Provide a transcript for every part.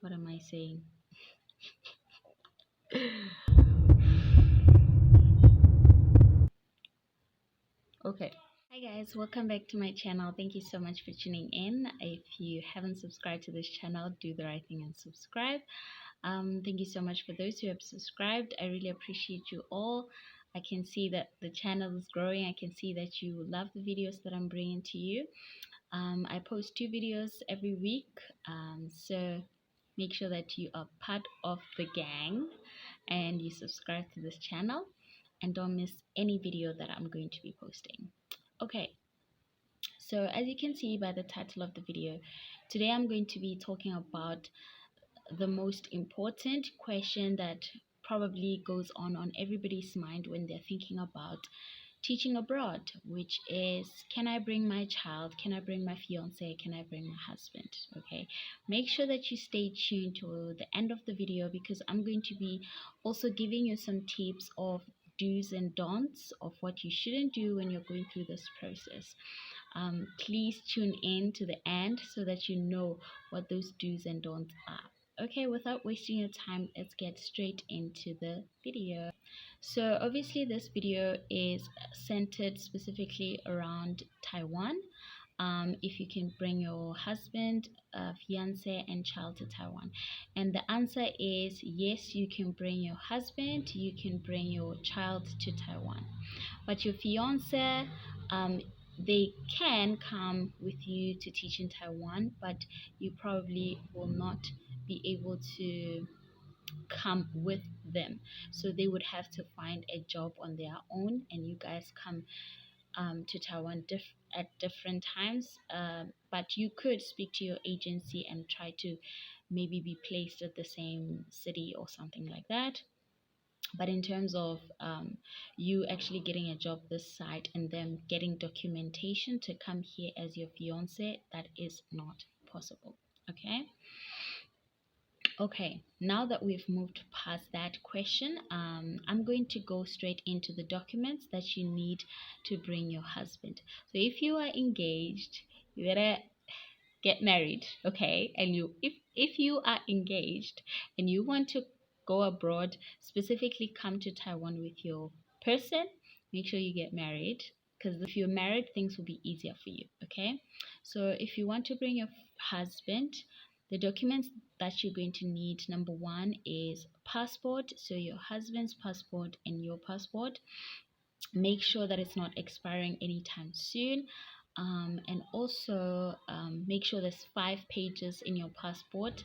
What am I saying? Okay. Hi guys, welcome back to my channel. Thank you so much for tuning in. If you haven't subscribed to this channel, do the right thing and subscribe. Thank you so much for those who have subscribed. I really appreciate you all. I can see that the channel is growing. I can see that you love the videos that I'm bringing to you. I post 2 videos every week, so make sure that you are part of the gang and you subscribe to this channel and don't miss any video that I'm going to be posting. Okay, so as you can see by the title of the video, today I'm going to be talking about the most important question that probably goes on everybody's mind when they're thinking about teaching abroad, which is, can I bring my child, can I bring my fiance, can I bring my husband? Okay, make sure that you stay tuned to the end of the video, because I'm going to be also giving you some tips of do's and don'ts of what you shouldn't do when you're going through this process. Please tune in to the end so that you know what those do's and don'ts are. Okay, without wasting your time, let's get straight into the video. So obviously this video is centered specifically around Taiwan. If you can bring your husband, fiance and child to Taiwan. And the answer is yes, you can bring your husband, you can bring your child to Taiwan. But your fiance, they can come with you to teach in Taiwan, but you probably will not be able to come with them. So they would have to find a job on their own, and you guys come to Taiwan at different times. But you could speak to your agency and try to maybe be placed at the same city or something like that. But in terms of you actually getting a job this side and them getting documentation to come here as your fiance, that is not possible. Okay, now that we've moved past that question, I'm going to go straight into the documents that you need to bring your husband. So if you are engaged, you better get married, okay? And if you are engaged and you want to go abroad, specifically come to Taiwan with your person, make sure you get married, because if you're married, things will be easier for you, okay? So if you want to bring your husband, the documents that you're going to need, number 1 is passport, so your husband's passport and your passport. Make sure that it's not expiring anytime soon. And also make sure there's 5 pages in your passport,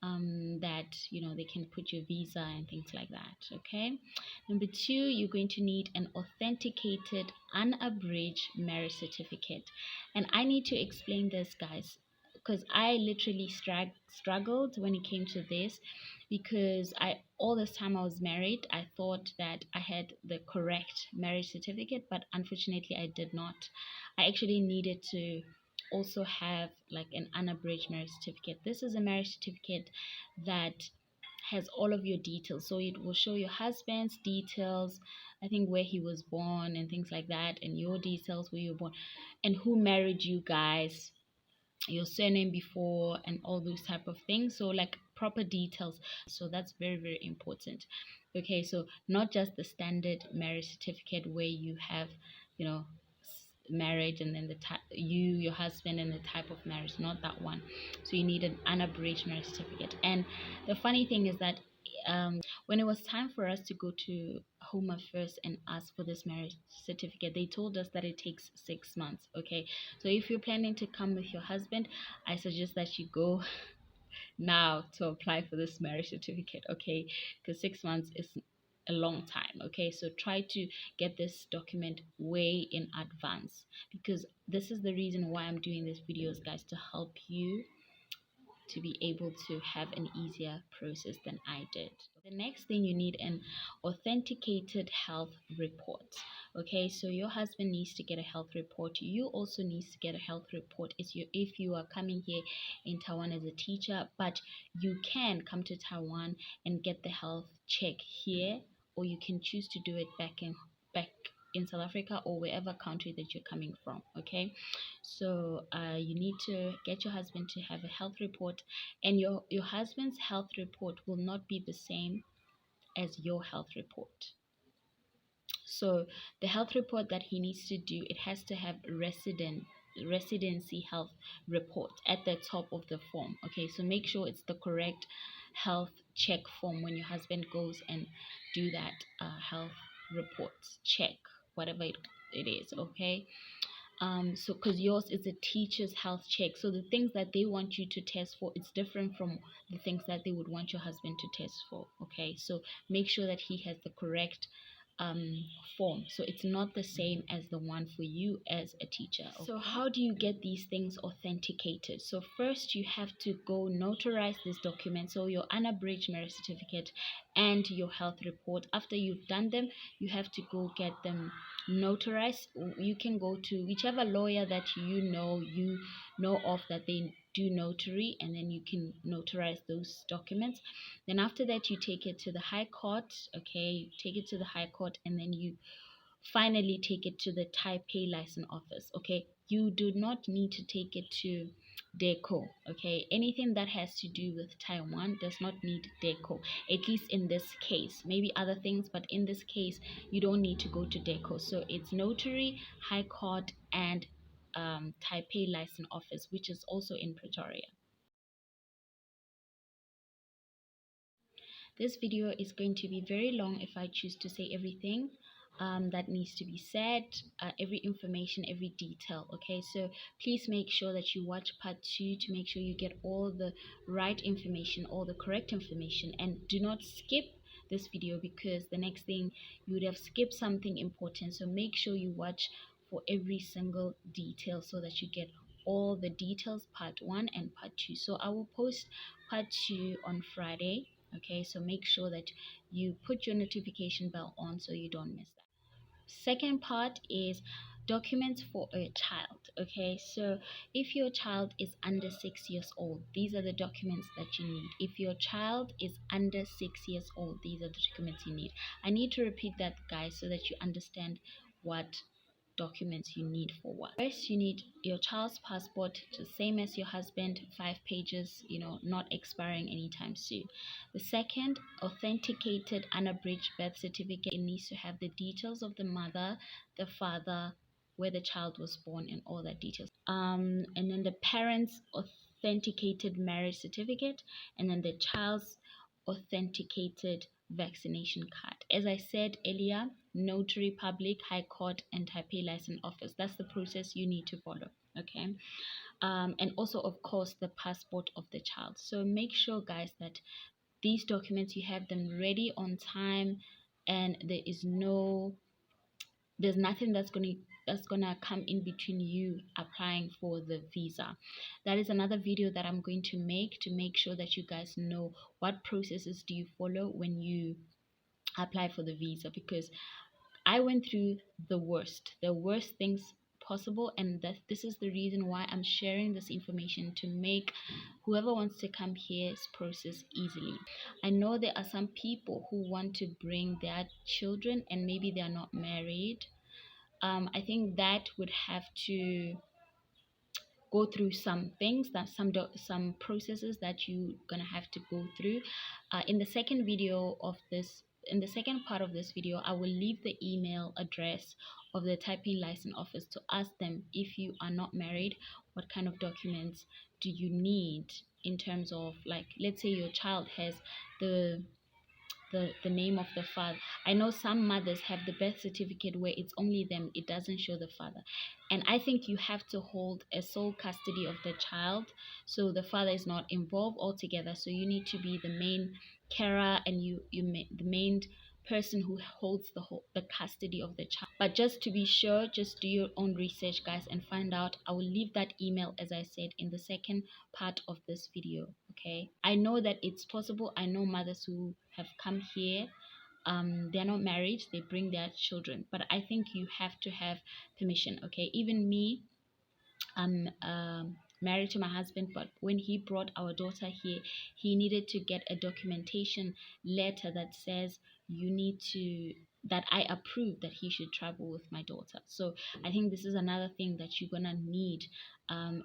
that they can put your visa and things like that. Okay, number 2, you're going to need an authenticated unabridged marriage certificate. And I need to explain this, guys, because I literally struggled when it came to this, because all this time I was married, I thought that I had the correct marriage certificate, but unfortunately I did not. I actually needed to also have like an unabridged marriage certificate. This is a marriage certificate that has all of your details, so it will show your husband's details, I think where he was born and things like that, and your details, where you were born and who married you guys, your surname before, and all those type of things. So like proper details, so that's very, very important. Okay, so not just the standard marriage certificate where you have marriage and then the type, your husband, and the type of marriage, not that one. So you need an unabridged marriage certificate. And the funny thing is that when it was time for us to go to Home Affairs and ask for this marriage certificate, they told us that it takes 6 months. Okay, so if you're planning to come with your husband, I suggest that you go now to apply for this marriage certificate, okay? Because 6 months is a long time. Okay, so try to get this document way in advance, because this is the reason why I'm doing these videos, guys, to help you to be able to have an easier process than I did. The next thing, you need an authenticated health report. Okay, so your husband needs to get a health report. You also need to get a health report if you are coming here in Taiwan as a teacher, but you can come to Taiwan and get the health check here, or you can choose to do it back in South Africa or wherever country that you're coming from. Okay, so you need to get your husband to have a health report, and your husband's health report will not be the same as your health report. So the health report that he needs to do, it has to have residency health report at the top of the form. Okay, so make sure it's the correct health check form when your husband goes and do that health reports check, whatever it is. Okay, so because yours is a teacher's health check, so the things that they want you to test for, it's different from the things that they would want your husband to test for. Okay, so make sure that he has the correct form, so it's not the same as the one for you as a teacher. Okay? So how do you get these things authenticated? So first you have to go notarize this document, so your unabridged marriage certificate and your health report. After you've done them, you have to go get them notarized. You can go to whichever lawyer that you know of that they do notary, and then you can notarize those documents. Then after that, you take it to the high court. Okay, you take it to the high court, and then you finally take it to the Taipei license office. Okay, you do not need to take it to deco. Okay, anything that has to do with Taiwan does not need deco, at least in this case. Maybe other things, but in this case you don't need to go to deco. So it's notary, high court, and Taipei license office, which is also in Pretoria. This video is going to be very long if I choose to say everything that needs to be said, every information, every detail. Okay, so please make sure that you watch part 2 to make sure you get all the right information, all the correct information, and do not skip this video, because the next thing you would have skipped something important. So make sure you watch for every single detail so that you get all the details, part 1 and part 2. So I will post part 2 on Friday. Okay, so make sure that you put your notification bell on so you don't miss that. Second part is documents for a child. Okay, so if your child is under 6 years old, these are the documents that you need. If your child is under 6 years old, these are the documents you need. I need to repeat that, guys, so that you understand what documents you need for what. First, you need your child's passport, the same as your husband, 5 pages, not expiring anytime soon. The second, authenticated unabridged birth certificate. It needs to have the details of the mother, the father, where the child was born, and all that details. And then the parents' authenticated marriage certificate, and then the child's authenticated vaccination card. As I said earlier, notary public, high court, and Taipei license office. That's the process you need to follow. Okay, and also of course the passport of the child. So make sure, guys, that these documents, you have them ready on time, and there's nothing that's gonna come in between you applying for the visa. That is another video that I'm going to make sure that you guys know what processes do you follow when you apply for the visa, because I went through the worst things possible, and this is the reason why I'm sharing this information, to make whoever wants to come here's process easily. I know there are some people who want to bring their children and maybe they are not married. I think that would have to go through some things, that some processes that you're gonna have to go through. In the second part of this video, I will leave the email address of the Taipei license office to ask them, if you are not married, what kind of documents do you need, in terms of, like, let's say your child has the name of the father. I know some mothers have the birth certificate where it's only them, it doesn't show the father, and I think you have to hold a sole custody of the child, so the father is not involved altogether. So you need to be the main carer, and the main person who holds the custody of the child. But just to be sure, just do your own research, guys, and find out. I will leave that email, as I said, in the second part of this video. Okay, I know that it's possible. I know mothers who have come here, they're not married, they bring their children, but I think you have to have permission. Okay, even me, I'm married to my husband, but when he brought our daughter here, he needed to get a documentation letter that says you need to that I approve that he should travel with my daughter. So I think this is another thing that you're gonna need.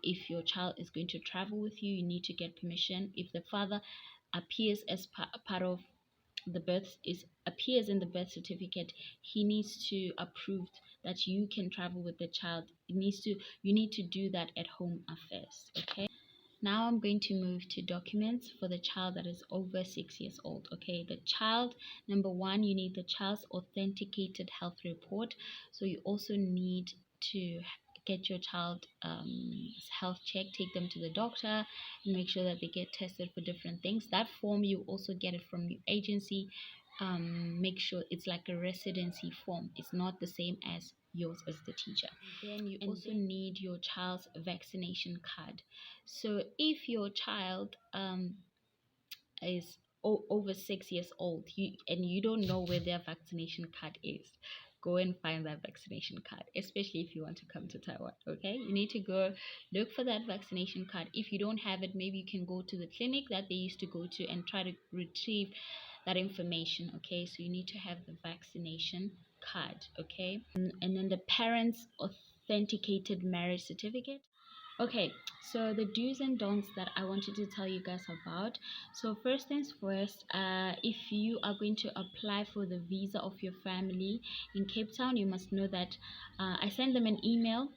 If your child is going to travel with you, you need to get permission. If the father appears as part of the birth is appears in the birth certificate, he needs to approve that you can travel with the child. You need to do that at home affairs. Okay, now I'm going to move to documents for the child that is over 6 years old. Okay, the child, number one, you need the child's authenticated health report. So you also need to get your child health check, take them to the doctor and make sure that they get tested for different things. That form you also get it from your agency. Make sure it's like a residency form. It's not the same as yours as the teacher. Then you also need your child's vaccination card. So if your child is over 6 years old, and you don't know where their vaccination card is, go and find that vaccination card, especially if you want to come to Taiwan. Okay, you need to go look for that vaccination card. If you don't have it, maybe you can go to the clinic that they used to go to and try to retrieve that information. Okay, so you need to have the vaccination card. Okay, and then the parents authenticated marriage certificate. Okay, so the do's and don'ts that I wanted to tell you guys about. So first things first, if you are going to apply for the visa of your family in Cape Town, you must know that I sent them an email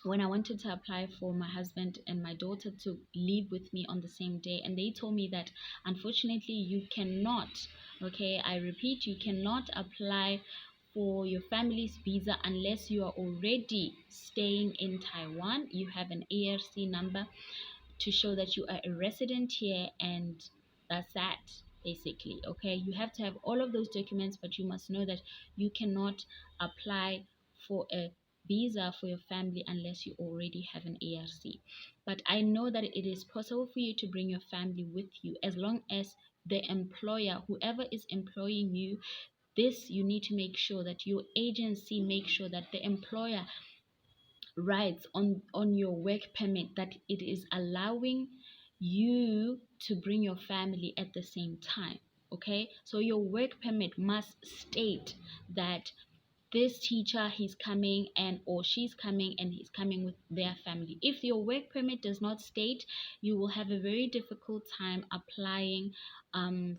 when I wanted to apply for my husband and my daughter to live with me on the same day, and they told me that unfortunately you cannot. Okay, I repeat, you cannot apply for your family's visa unless you are already staying in Taiwan. You have an ARC number to show that you are a resident here, and that's that basically. Okay, you have to have all of those documents, but you must know that you cannot apply for a visa for your family unless you already have an ARC. But I know that it is possible for you to bring your family with you, as long as the employer, whoever is employing you, this you need to make sure that your agency makes sure that the employer writes on your work permit that it is allowing you to bring your family at the same time. Okay, so your work permit must state that this teacher, he's coming, and or she's coming and he's coming with their family. If your work permit does not state, you will have a very difficult time applying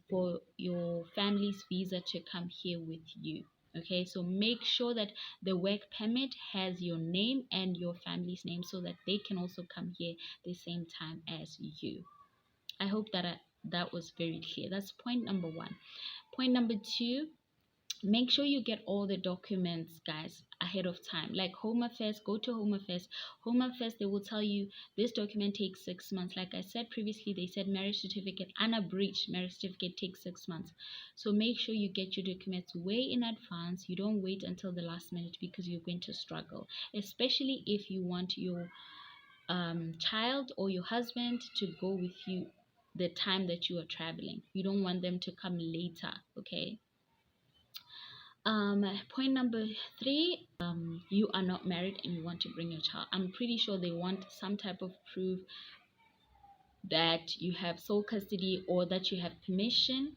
for your family's visa to come here with you. Okay, so make sure that the work permit has your name and your family's name so that they can also come here the same time as you. I hope that that was very clear. That's point number one. Point number two, make sure you get all the documents, guys, ahead of time. Like Home Affairs, go to Home Affairs. Home Affairs, they will tell you this document takes 6 months. Like I said previously, they said marriage certificate, unabridged marriage certificate takes 6 months. So make sure you get your documents way in advance. You don't wait until the last minute, because you're going to struggle, especially if you want your child or your husband to go with you the time that you are traveling. You don't want them to come later. Okay, point number three, you are not married and you want to bring your child. I'm pretty sure they want some type of proof that you have sole custody or that you have permission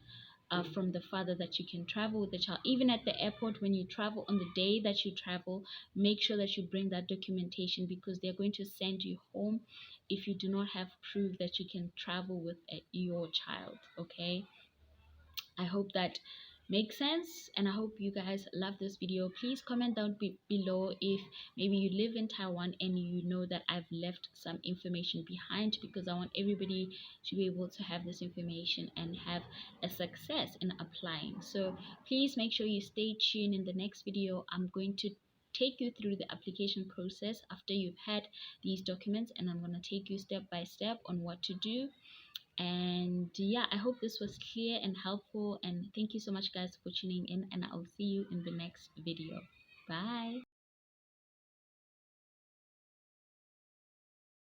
from the father that you can travel with the child. Even at the airport, when you travel, on the day that you travel, make sure that you bring that documentation, because they're going to send you home if you do not have proof that you can travel with your child. Okay, I hope that makes sense, and I hope you guys love this video. Please comment down below if maybe you live in Taiwan and you know that I've left some information behind, because I want everybody to be able to have this information and have a success in applying. So please make sure you stay tuned. In the next video, I'm going to take you through the application process after you've had these documents, and I'm going to take you step by step on what to do. And yeah, I hope this was clear and helpful, and thank you so much guys for tuning in, and I'll see you in the next video. Bye.